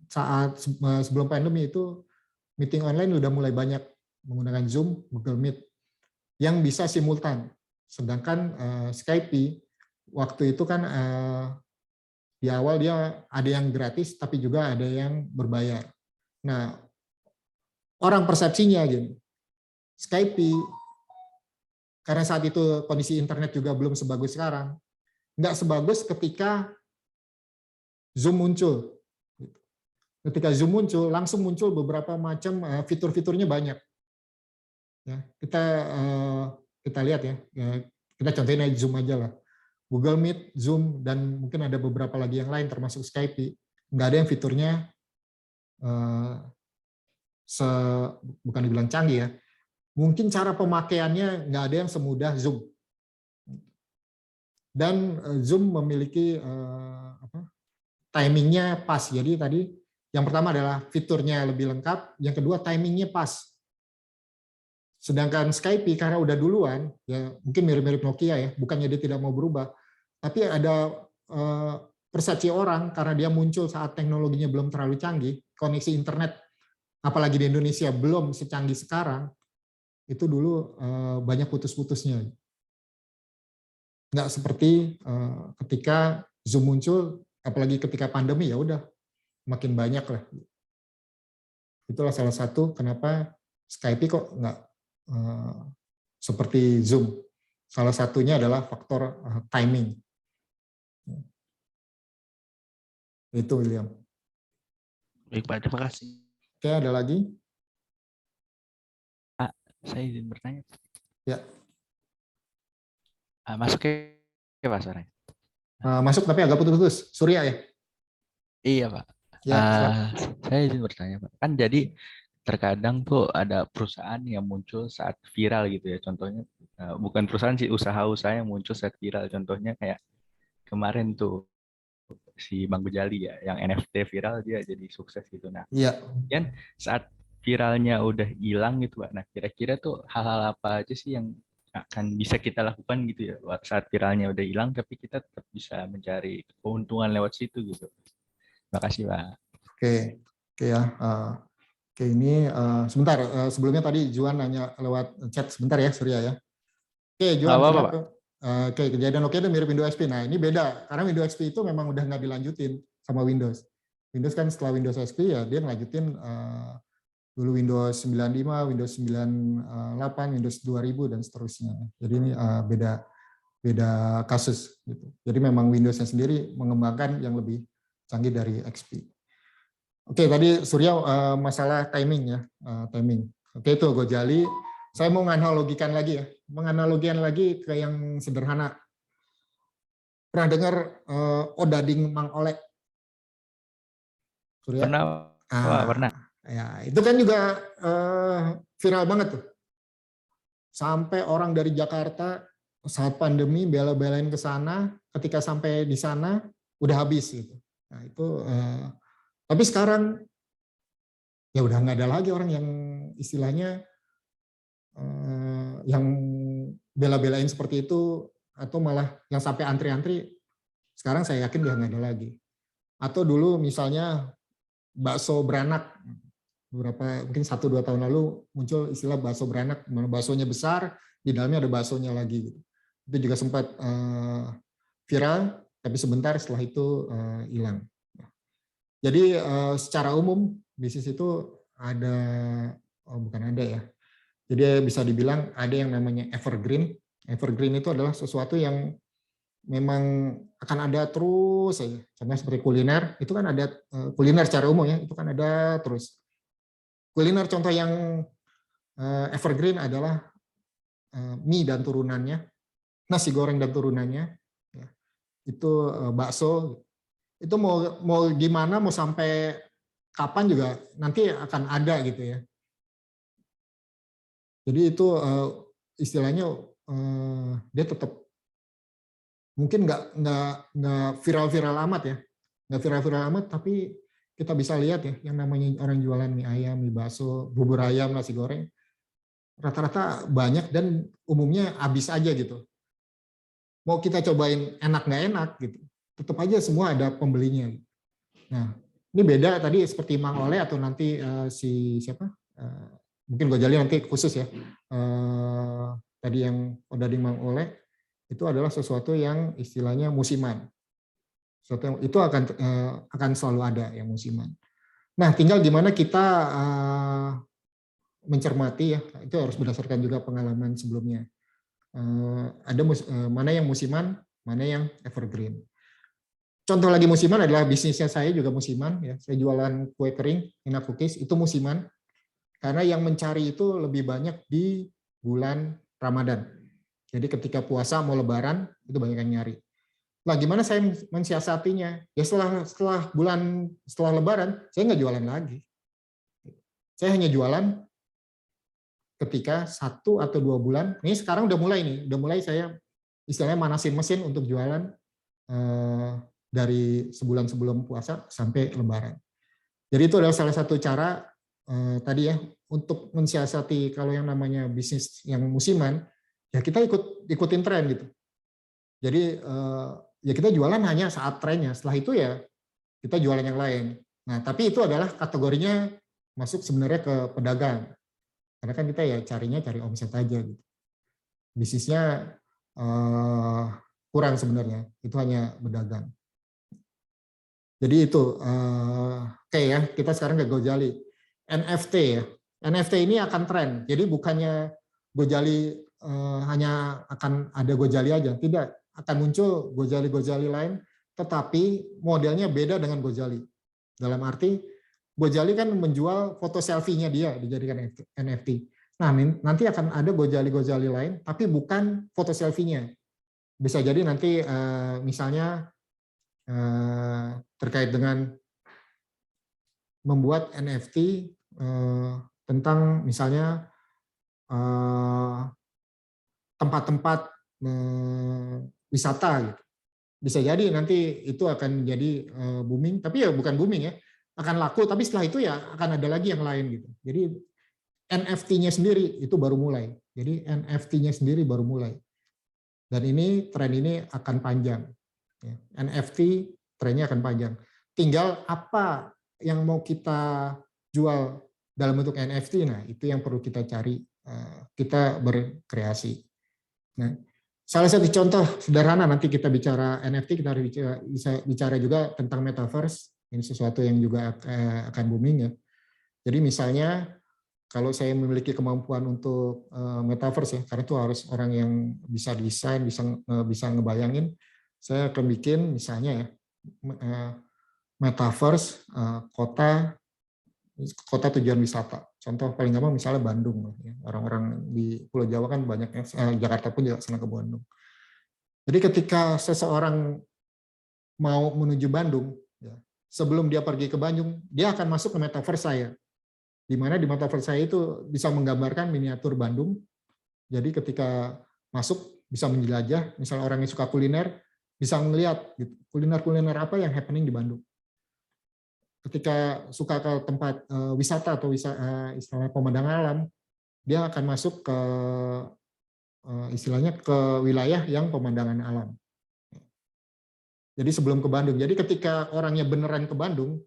saat sebelum pandemi itu meeting online udah mulai banyak menggunakan Zoom, Google Meet yang bisa simultan. Sedangkan Skype waktu itu kan di awal dia ada yang gratis tapi juga ada yang berbayar. Nah, orang persepsinya gini, Skype karena saat itu kondisi internet juga belum sebagus sekarang, nggak sebagus ketika Zoom muncul. Ketika Zoom muncul, langsung muncul beberapa macam fitur-fiturnya banyak. Ya, kita lihat ya, kita contohin aja Zoom aja lah. Google Meet, Zoom, dan mungkin ada beberapa lagi yang lain termasuk Skype, nggak ada yang fiturnya bukan dibilang canggih ya, mungkin cara pemakaiannya nggak ada yang semudah Zoom. Dan Zoom memiliki timingnya pas. Jadi tadi yang pertama adalah fiturnya lebih lengkap, yang kedua timingnya pas. Sedangkan Skype karena udah duluan, ya mungkin mirip-mirip Nokia ya, bukannya dia tidak mau berubah, tapi ada persepsi orang karena dia muncul saat teknologinya belum terlalu canggih, koneksi internet, apalagi di Indonesia belum secanggih sekarang, itu dulu banyak putus-putusnya. Nggak seperti ketika Zoom muncul, apalagi ketika pandemi, ya udah makin banyak lah. Itulah salah satu kenapa Skype kok nggak seperti Zoom. Salah satunya adalah faktor timing. Itu William. Baik Pak, terima kasih. Oke, ada lagi? Pak, saya izin bertanya. Ya. Masuk ya Pak suaranya? Masuk tapi agak putus-putus. Surya ya? Iya Pak. Ya, saya izin bertanya Pak. Kan jadi terkadang tuh ada perusahaan yang muncul saat viral gitu ya. Contohnya bukan perusahaan sih, usaha-usaha yang muncul saat viral. Contohnya kayak kemarin tuh si Bang Gojali ya, yang NFT viral dia jadi sukses gitu. Nah, iya. kan saat viralnya udah hilang gitu Pak. Nah, kira-kira tuh hal-hal apa aja sih yang akan bisa kita lakukan gitu ya saat viralnya udah hilang tapi kita tetap bisa mencari keuntungan lewat situ gitu. Terima kasih Pak. Oke ya. Oke, ini sebentar, sebelumnya tadi Juan nanya lewat chat sebentar ya, Surya ya. Oke, Juan, oke, kejadian oke itu mirip Windows XP. Nah, ini beda, karena Windows XP itu memang udah nggak dilanjutin sama Windows. Windows kan setelah Windows XP ya dia ngelanjutin dulu Windows 95, Windows 98, Windows 2000, dan seterusnya. Jadi ini beda kasus. Gitu. Jadi memang Windows-nya sendiri mengembangkan yang lebih canggih dari XP. Oke, tadi Surya masalah timing ya, timing. Oke, itu Gojali. Saya mau menganalogikan lagi ya, menganalogikan lagi ke yang sederhana. Pernah dengar Odading Mang Olek? Surya? Pernah, pernah. Ya, itu kan juga viral banget tuh. Sampai orang dari Jakarta saat pandemi bela-belain ke sana, ketika sampai di sana udah habis gitu. Nah, itu tapi sekarang ya udah nggak ada lagi orang yang istilahnya yang bela-belain seperti itu, atau malah yang sampai antri-antri. Sekarang saya yakin udah nggak ada lagi. Atau dulu misalnya bakso beranak, mungkin 1-2 tahun lalu muncul istilah bakso beranak, mana baksonya besar, di dalamnya ada baksonya lagi. Itu juga sempat viral, tapi sebentar setelah itu hilang. Jadi secara umum bisnis itu ada, bukan ada ya. Jadi bisa dibilang ada yang namanya evergreen. Evergreen itu adalah sesuatu yang memang akan ada terus saja. Contohnya seperti kuliner, itu kan ada kuliner secara umum ya, itu kan ada terus. Kuliner contoh yang evergreen adalah mie dan turunannya, nasi goreng dan turunannya, ya. Itu bakso. Itu mau gimana, mau sampai kapan juga nanti akan ada gitu ya. Jadi itu istilahnya dia tetap mungkin nggak viral-viral amat ya, nggak viral-viral amat, tapi kita bisa lihat ya, yang namanya orang jualan mie ayam, mie bakso, bubur ayam, nasi goreng, rata-rata banyak dan umumnya habis aja gitu. Mau kita cobain enak nggak enak gitu, tetap aja semua ada pembelinya. Nah, ini beda tadi seperti Mang Oleh atau nanti si siapa? Mungkin Gojali nanti khusus ya. Tadi yang Odading Mang Oleh itu adalah sesuatu yang istilahnya musiman. Sesuatu yang, itu akan selalu ada yang musiman. Nah, tinggal gimana kita mencermati ya, itu harus berdasarkan juga pengalaman sebelumnya. Ada mana yang musiman, mana yang evergreen. Contoh lagi musiman adalah bisnisnya saya juga musiman ya. Saya jualan kue kering, Ina Cookies, itu musiman. Karena yang mencari itu lebih banyak di bulan Ramadan. Jadi ketika puasa mau lebaran itu banyak yang nyari. Lah gimana saya mensiasatinya? Ya setelah lebaran saya nggak jualan lagi. Saya hanya jualan ketika 1 atau 2 bulan. Ini sekarang udah mulai saya istilahnya manasin mesin untuk jualan dari sebulan sebelum puasa sampai lebaran. Jadi itu adalah salah satu cara tadi ya untuk mensiasati kalau yang namanya bisnis yang musiman, ya kita ikutin tren gitu. Jadi ya kita jualan hanya saat trennya, setelah itu ya kita jualan yang lain. Nah, tapi itu adalah kategorinya masuk sebenarnya ke pedagang. Karena kan kita ya cari omset aja gitu. Bisnisnya kurang sebenarnya, itu hanya berdagang. Jadi itu oke ya, kita sekarang ke Gojali. NFT ya. NFT ini akan tren. Jadi bukannya Gojali hanya akan ada Gojali aja, tidak, akan muncul Gojali-Gojali lain, tetapi modelnya beda dengan Gojali. Dalam arti Gojali kan menjual foto selfie-nya dia dijadikan NFT. Nah, nanti akan ada Gojali-Gojali lain, tapi bukan foto selfie-nya. Bisa jadi nanti misalnya terkait dengan membuat NFT tentang misalnya tempat-tempat wisata gitu. Bisa jadi nanti itu akan menjadi booming, tapi ya bukan booming ya, akan laku, tapi setelah itu ya akan ada lagi yang lain gitu. Jadi NFT-nya sendiri itu baru mulai. Jadi NFT-nya sendiri baru mulai. Dan ini tren ini akan panjang. NFT trennya akan panjang. Tinggal apa yang mau kita jual dalam bentuk NFT, nah itu yang perlu kita cari, kita berkreasi. Nah, salah satu contoh sederhana nanti kita bicara NFT, kita harus bisa bicara juga tentang metaverse. Ini sesuatu yang juga akan booming ya. Jadi misalnya kalau saya memiliki kemampuan untuk metaverse ya, karena itu harus orang yang bisa desain, bisa ngebayangin. Saya akan bikin misalnya ya metaverse kota tujuan wisata. Contoh paling gampang misalnya Bandung. Orang-orang di Pulau Jawa kan banyaknya, Jakarta pun juga sana ke Bandung. Jadi ketika seseorang mau menuju Bandung, ya, sebelum dia pergi ke Bandung, dia akan masuk ke metaverse saya. Di mana di metaverse saya itu bisa menggambarkan miniatur Bandung. Jadi ketika masuk bisa menjelajah, misalnya orang yang suka kuliner, bisa melihat gitu, kuliner-kuliner apa yang happening di Bandung. Ketika suka ke tempat wisata atau istilahnya pemandangan alam, dia akan masuk ke istilahnya ke wilayah yang pemandangan alam. Jadi sebelum ke Bandung. Jadi ketika orangnya beneran ke Bandung,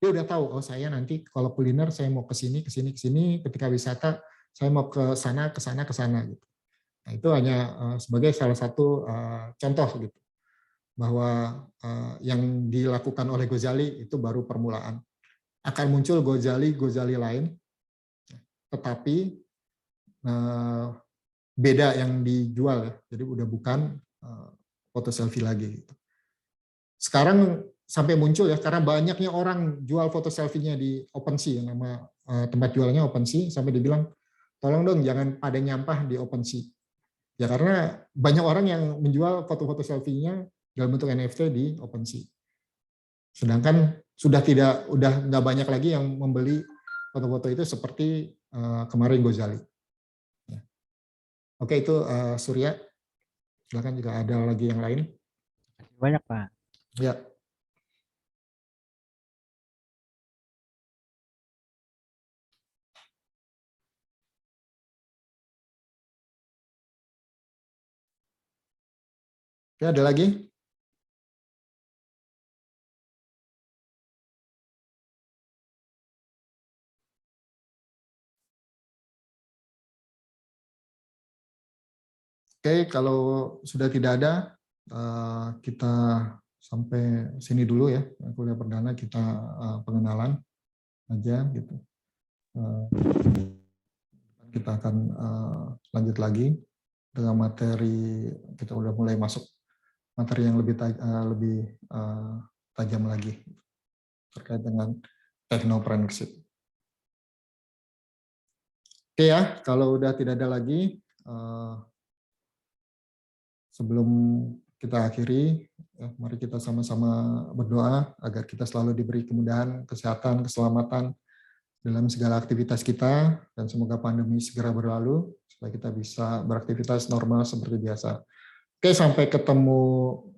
dia udah tahu, oh saya nanti kalau kuliner saya mau ke sini, ke sini, ke sini. Ketika wisata saya mau ke sana, ke sana, ke sana gitu. Nah, itu hanya sebagai salah satu contoh gitu. Bahwa yang dilakukan oleh Gojali itu baru permulaan. Akan muncul Gojali lain, tetapi beda yang dijual ya. Jadi udah bukan foto selfie lagi gitu. Sekarang sampai muncul ya, karena banyaknya orang jual foto selfie-nya di OpenSea, nama tempat jualnya OpenSea, sampai dibilang tolong dong jangan pada nyampah di OpenSea. Ya karena banyak orang yang menjual foto-foto selfie-nya dalam bentuk NFT di OpenSea. Sedangkan udah nggak banyak lagi yang membeli foto-foto itu seperti kemarin Gojali. Oke, itu Surya. Silakan jika ada lagi yang lain. Banyak Pak. Ya. Oke, ada lagi? Oke, kalau sudah tidak ada, kita sampai sini dulu ya. Kuliah perdana kita pengenalan aja gitu. Kita akan lanjut lagi dengan materi, kita udah mulai masuk materi yang lebih tajam lagi terkait dengan technopreneurship. Oke ya, kalau udah tidak ada lagi, sebelum kita akhiri, mari kita sama-sama berdoa agar kita selalu diberi kemudahan, kesehatan, keselamatan dalam segala aktivitas kita, dan semoga pandemi segera berlalu, supaya kita bisa beraktivitas normal seperti biasa. Oke, sampai ketemu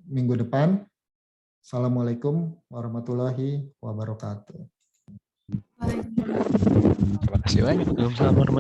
minggu depan. Assalamualaikum warahmatullahi wabarakatuh. Terima kasih banyak. Waalaikumsalam warahmatullahi